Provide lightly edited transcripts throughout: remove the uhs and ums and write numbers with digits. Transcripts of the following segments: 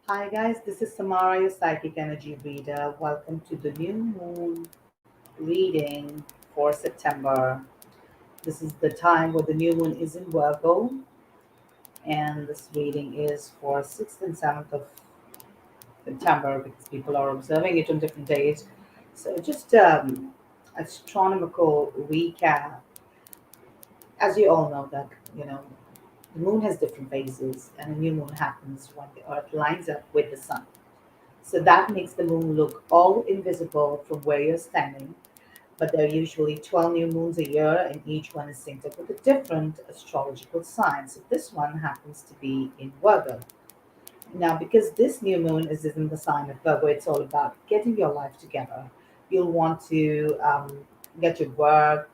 Hi guys, this is Samara, your psychic energy reader. Welcome to the new moon reading for September. This is the time where the new moon is in Virgo, and this reading is for 6th and 7th of September because people are observing it on different days. So, just astronomical recap. As you all know, that the moon has different phases, and a new moon happens when the Earth lines up with the sun. So that makes the moon look all invisible from where you're standing. But there are usually 12 new moons a year, and each one is synced up with a different astrological sign. So this one happens to be in Virgo. Now, because this new moon is in the sign of Virgo, it's all about getting your life together. You'll want to get your work,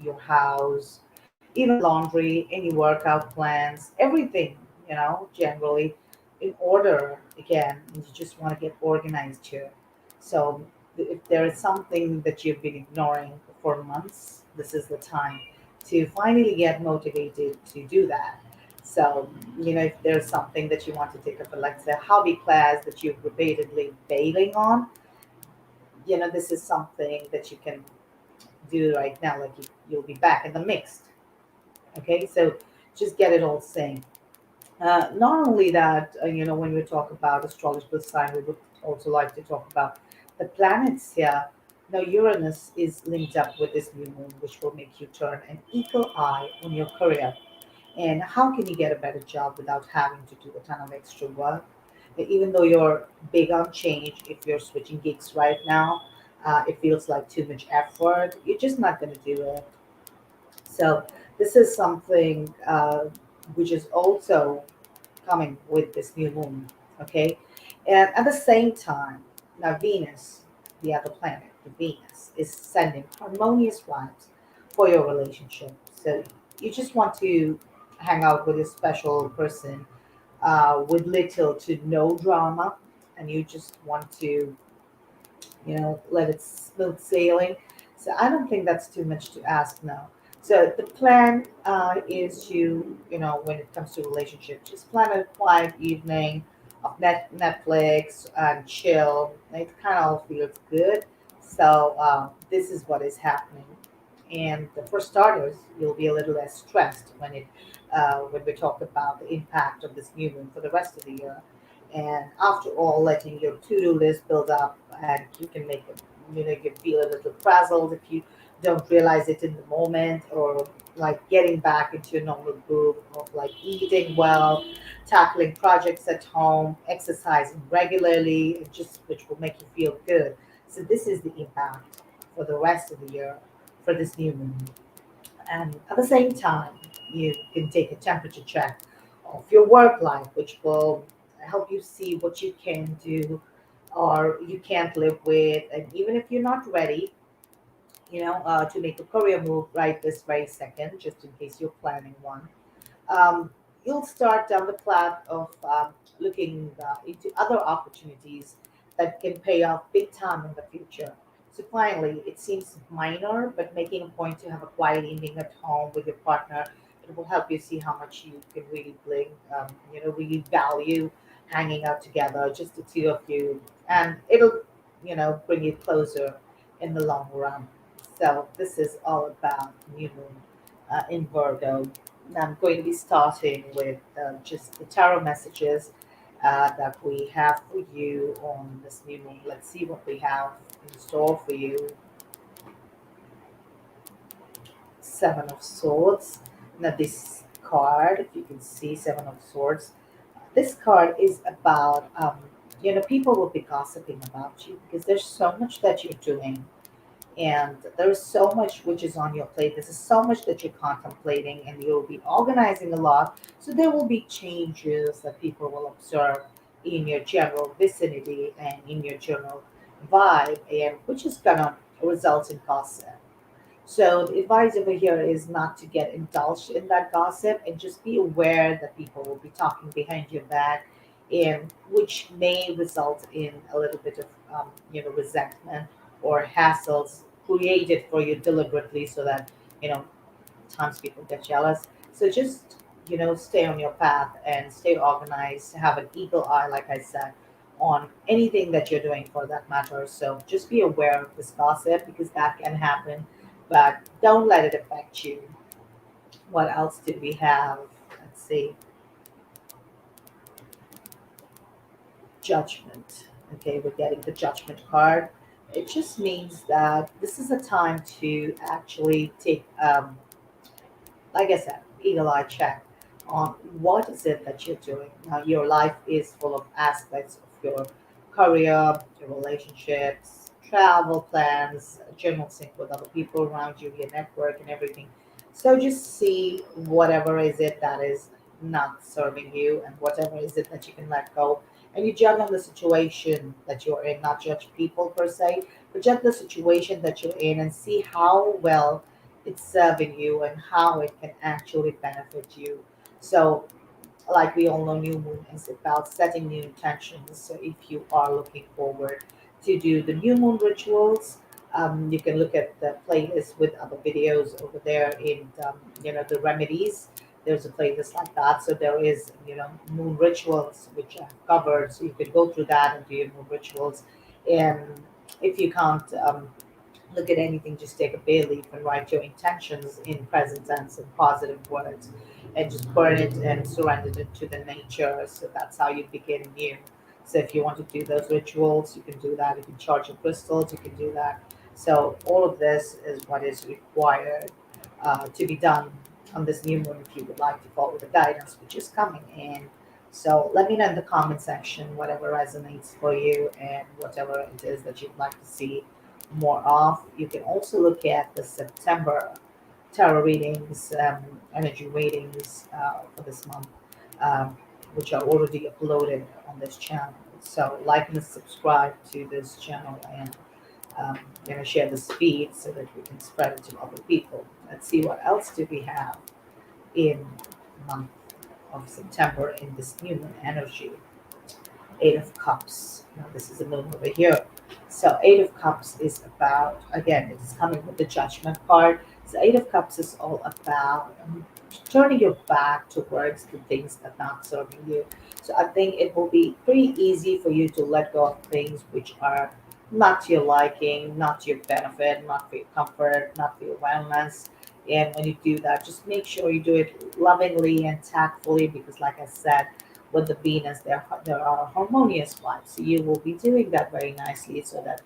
your house, even laundry, any workout plans, everything, generally in order again. And you just want to get organized here. So, if there is something that you've been ignoring for months, this is the time to finally get motivated to do that. So, if there's something that you want to take up, like say, a hobby class that you've repeatedly failing on, this is something that you can do right now. Like you'll be back in the mix. Okay, so just get it all synced. Not only that, when we talk about astrological sign, we would also like to talk about the planets here. Now, Uranus is linked up with this new moon, which will make you turn an eagle eye on your career. And how can you get a better job without having to do a ton of extra work? Even though you're big on change, if you're switching gigs right now, it feels like too much effort. You're just not going to do it. So this is something which is also coming with this new moon. Okay, and at the same time, now Venus, the other planet, the Venus, is sending harmonious vibes for your relationship. So you just want to hang out with a special person with little to no drama, and you just want to let it smooth sailing. So I don't think that's too much to ask now. So the plan is when it comes to relationship, just plan a quiet evening of Netflix and chill. It kind of all feels good. So this is what is happening. And for starters, you'll be a little less stressed when we talk about the impact of this new moon for the rest of the year. And after all, letting your to-do list build up, and you can make it, you feel a little frazzled if you don't realize it in the moment, or like getting back into your normal groove of like eating well, tackling projects at home, exercising regularly, just which will make you feel good. So this is the impact for the rest of the year for this new moon. And at the same time, you can take a temperature check of your work life, which will help you see what you can do or you can't live with. And even if you're not ready, to make a career move right this very second, just in case you're planning one, um, you'll start down the path of looking into other opportunities that can pay off big time in the future. So finally, it seems minor, but making a point to have a quiet evening at home with your partner, it will help you see how much you can really bring, really value hanging out together, just the two of you, and it'll, bring you closer in the long run. So this is all about new moon in Virgo. I'm going to be starting with just the tarot messages that we have for you on this new moon. Let's see what we have in store for you. Seven of Swords. Now, this card, if you can see, Seven of Swords, this card is about, people will be gossiping about you because there's so much that you're doing, and there's so much which is on your plate. There's so much that you're contemplating, and you'll be organizing a lot. So there will be changes that people will observe in your general vicinity and in your general vibe, and which is gonna result in gossip. So the advice over here is not to get indulged in that gossip, and just be aware that people will be talking behind your back, and which may result in a little bit of resentment or hassles created for you deliberately, so that you know times people get jealous. So just stay on your path and stay organized, have an eagle eye, like I said, on anything that you're doing for that matter. So just be aware of this gossip because that can happen, but don't let it affect you. What else did we have? Let's see. Judgment. Okay, we're getting the judgment card. It just means that this is a time to actually take, like I said, eagle eye check on what is it that you're doing. Now, your life is full of aspects of your career, your relationships, travel plans, general sync with other people around you, your network, and everything. So just see whatever is it that is not serving you and whatever is it that you can let go. And you judge on the situation that you're in, not judge people per se, but judge the situation that you're in and see how well it's serving you and how it can actually benefit you. So, like we all know, new moon is about setting new intentions. So, if you are looking forward to do the new moon rituals, you can look at the playlist with other videos over there in the remedies. There's a playlist like that. So there is moon rituals which I've covered. So you could go through that and do your moon rituals. And if you can't look at anything, just take a bay leaf and write your intentions in present tense and positive words and just burn it and surrender it to the nature. So that's how you begin new. So if you want to do those rituals, you can do that. If you charge your crystals, you can do that. So all of this is what is required to be done on this new moon if you would like to follow the guidance which is coming in. So let me know in the comment section whatever resonates for you and whatever it is that you'd like to see more of. You can also look at the September tarot readings, energy readings for this month, um, which are already uploaded on this channel. So like and subscribe to this channel and share this feed so that we can spread it to other people. Let's see what else do we have in the month of September in this new moon energy. Eight of Cups. Now this is a moon over here. So Eight of Cups is about, again, it's coming with the Judgment card. So Eight of Cups is all about turning your back towards the things that are not serving you. So I think it will be pretty easy for you to let go of things which are not to your liking, not to your benefit, not for your comfort, not for your wellness. And when you do that, just make sure you do it lovingly and tactfully because, like I said, with the Venus, there are harmonious vibes. So you will be doing that very nicely so that,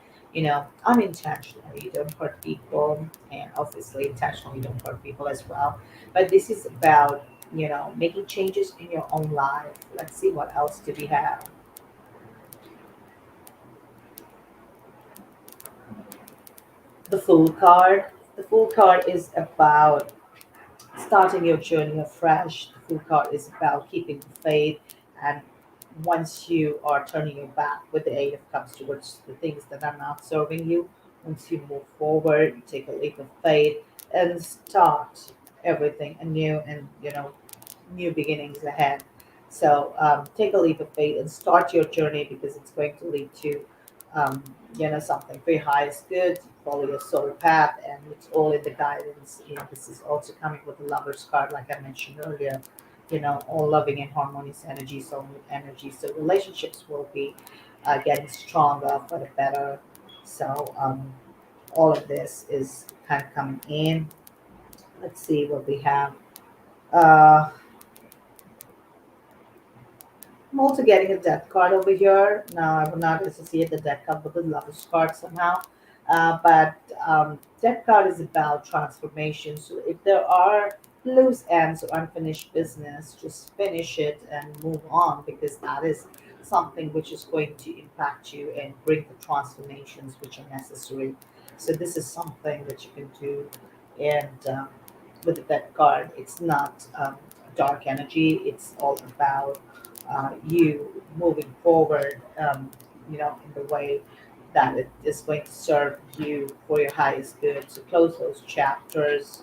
unintentionally you don't hurt people and obviously intentionally you don't hurt people as well. But this is about, making changes in your own life. Let's see what else do we have. The Fool card. The Fool card is about starting your journey afresh. The Fool card is about keeping the faith, and once you are turning your back with the Eight of Cups towards the things that are not serving you, once you move forward, you take a leap of faith and start everything anew and new beginnings ahead. So take a leap of faith and start your journey because it's going to lead to something for your highest good. Follow your soul path, and it's all in the guidance. This is also coming with the Lover's card, like I mentioned earlier. All loving and harmonious energy, soulmate energy. So relationships will be getting stronger for the better. So all of this is kind of coming in. Let's see what we have. Uh, I'm also getting a death card over here. Now, I would not associate the death card with the Lover's card somehow. But death card is about transformation. So if there are loose ends or unfinished business, just finish it and move on because that is something which is going to impact you and bring the transformations which are necessary. So this is something that you can do. And with the death card, it's not dark energy. It's all about you moving forward, in the way that it is going to serve you for your highest good. So close those chapters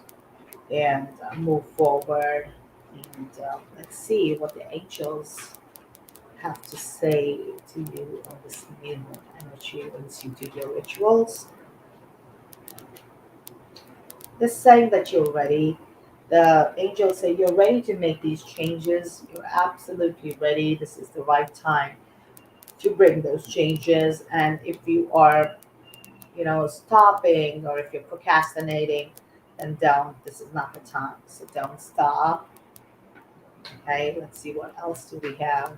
and move forward. And let's see what the angels have to say to you on this new moon energy once you do your rituals. They're saying that you're ready The angels say you're ready to make these changes. You're absolutely ready. This is the right time to bring those changes. And if you are, stopping, or if you're procrastinating, then don't. This is not the time. So don't stop. Okay, let's see what else do we have.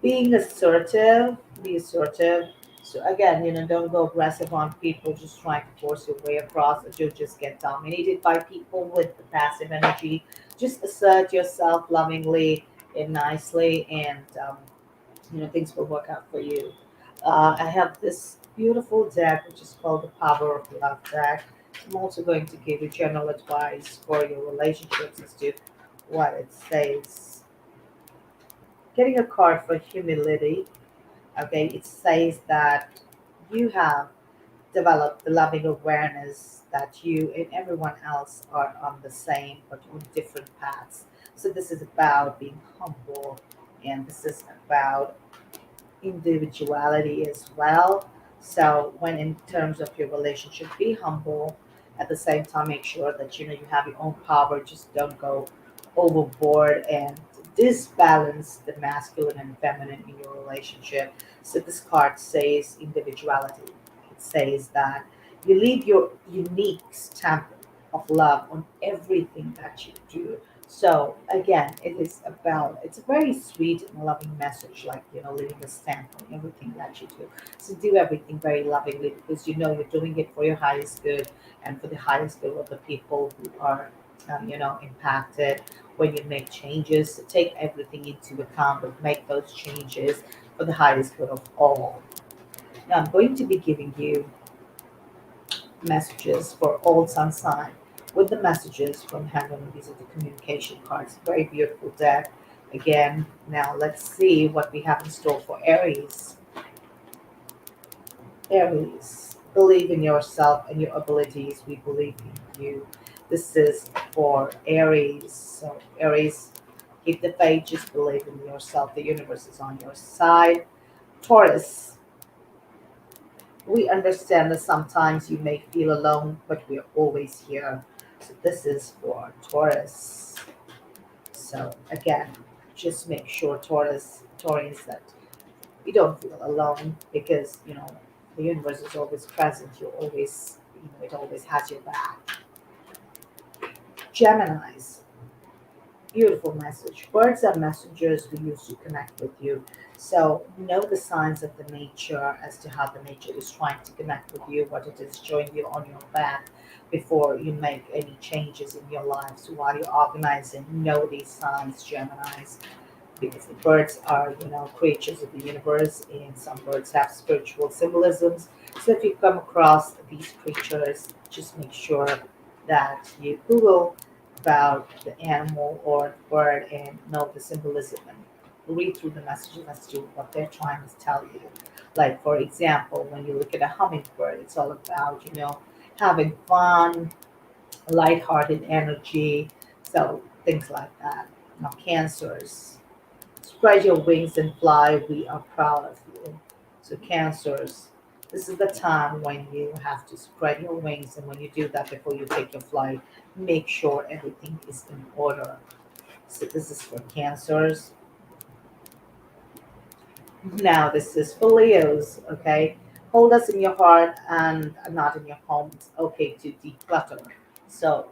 Being assertive, be assertive. So again, don't go aggressive on people just trying to force your way across, or you'll just get dominated by people with the passive energy. Just assert yourself lovingly and nicely, and things will work out for you. I have this beautiful deck which is called the Power of Love deck. I'm also going to give you general advice for your relationships as to what it says. Getting a card for humility. Okay, it says that you have developed the loving awareness that you and everyone else are on the same but on different paths. So this is about being humble, and this is about individuality as well. So when in terms of your relationship, be humble. At the same time, make sure that you have your own power. Just don't go overboard and disbalance the masculine and feminine in your relationship. So this card says individuality. It says that you leave your unique stamp of love on everything that you do. So again, it's a very sweet and loving message, like leaving a stamp on everything that you do. So do everything very lovingly, because you're doing it for your highest good and for the highest good of the people who are impacted when you make changes. So take everything into account, but make those changes for the highest good of all. Now I'm going to be giving you messages for all sun sign with the messages from heaven. These are the communication cards. Very beautiful deck. Again, now let's see what we have in store for Aries. Aries, believe in yourself and your abilities. We believe in you. This is for Aries. So Aries, keep the faith. Just believe in yourself. The universe is on your side. Taurus, we understand that sometimes you may feel alone, but we're always here. So this is for Taurus. So again, just make sure Taurus, that you don't feel alone, because the universe is always present. You're always, it always has your back. Gemini's, beautiful message. Words are messengers we use to connect with you. So know the signs of the nature as to how the nature is trying to connect with you, what it is showing you on your path before you make any changes in your life. So while you're organizing, know these signs, Geminis, because the birds are, creatures of the universe, and some birds have spiritual symbolisms. So if you come across these creatures, just make sure that you Google about the animal or the bird and know the symbolism and read through the messages as to what they're trying to tell you. Like, for example, when you look at a hummingbird, it's all about, having fun, lighthearted energy. So things like that. Now, cancers. Spread your wings and fly. We are proud of you. So, Cancers, this is the time when you have to spread your wings. And when you do that before you take your flight, make sure everything is in order. So, this is for Cancers. Now, this is for Leos, okay? Hold us in your heart and not in your home. It's okay to declutter. So,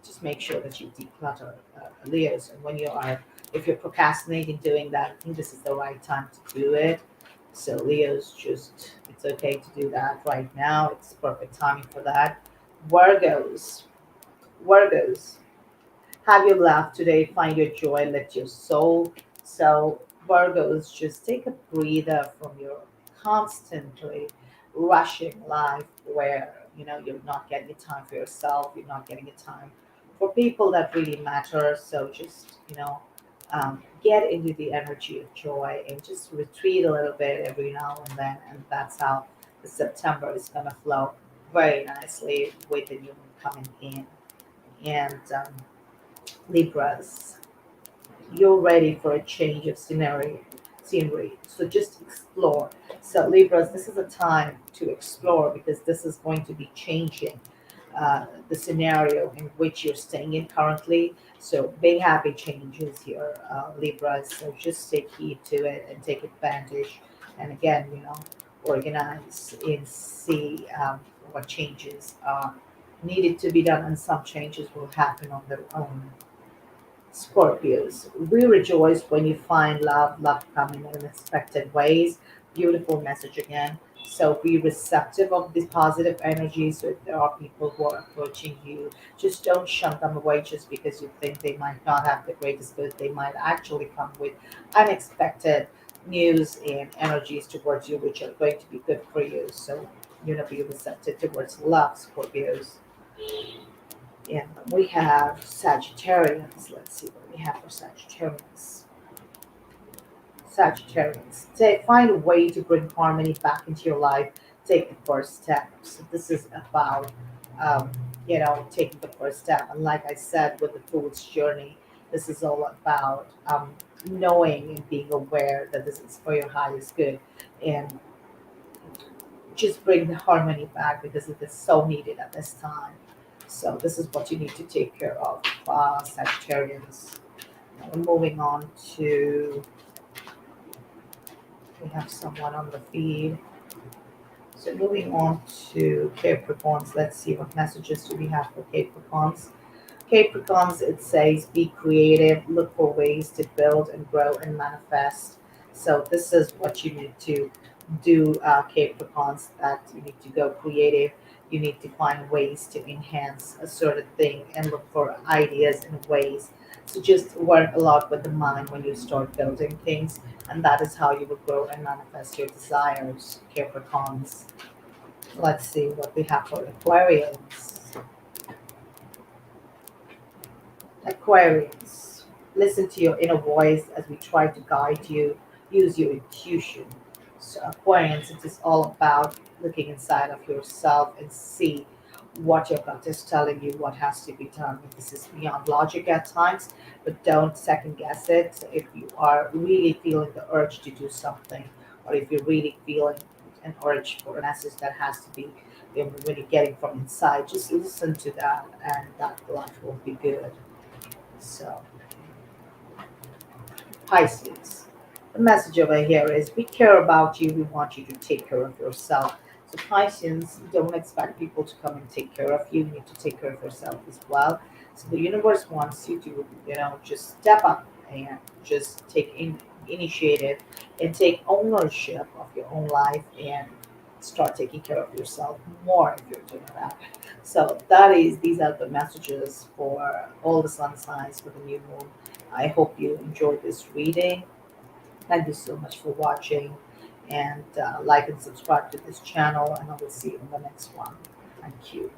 just make sure that you declutter, Leos. And if you're procrastinating doing that, I think this is the right time to do it. So Leos, it's okay to do that right now. It's perfect timing for that. Virgos, Virgos, have your laugh today. Find your joy. Let your soul. So Virgos, just take a breather from your constantly rushing life, where you're not getting a time for yourself. You're not getting a time for people that really matter. So just get into the energy of joy and just retreat a little bit every now and then, and that's how the September is going to flow very nicely with the new moon coming in. And Libras, you're ready for a change of scenery. So just explore. So Libras, this is a time to explore, because this is going to be changing. the scenario in which you're staying in currently. So big happy changes here, Libra. So just take heed to it and take advantage. And again, organize and see what changes are needed to be done, and some changes will happen on their own. Scorpios, we rejoice when you find love coming in unexpected ways. Beautiful message again. So be receptive of this positive energy. So if there are people who are approaching you, just don't shun them away just because you think they might not have the greatest good. They might actually come with unexpected news and energies towards you, which are going to be good for you. So, be receptive towards love, Scorpios. And we have Sagittarians. Let's see what we have for Sagittarians. Sagittarians. Find a way to bring harmony back into your life. Take the first step. So this is about, um, taking the first step. And like I said, with the Fool's Journey, this is all about knowing and being aware that this is for your highest good. And just bring the harmony back because it is so needed at this time. So this is what you need to take care of, Sagittarians. Now we're moving on to, we have someone on the feed. So moving on to Capricorns, let's see what messages do we have for Capricorns. Capricorns, it says, be creative, look for ways to build and grow and manifest. So this is what you need to do, Capricorns, that you need to go creative. You need to find ways to enhance a certain thing and look for ideas and ways. So just work a lot with the mind when you start building things, and that is how you will grow and manifest your desires, Capricorns. Let's see what we have for Aquarians. Aquarius, listen to your inner voice as we try to guide you. Use your intuition. So, Aquarians, it is all about looking inside of yourself and see what your gut is telling you, what has to be done. This is beyond logic at times, but don't second guess it. If you are really feeling the urge to do something, or if you're really feeling an urge for a message that has to be really getting from inside, just listen to that, and that life will be good. So, Pisces. The message over here is we care about you, we want you to take care of yourself. So, Pisces, don't expect people to come and take care of you. You need to take care of yourself as well. So, the universe wants you to, just step up and just take initiative and take ownership of your own life and start taking care of yourself more if you're doing that. So these are the messages for all the sun signs for the new moon. I hope you enjoyed this reading. Thank you so much for watching, and like and subscribe to this channel, and I will see you in the next one. Thank you.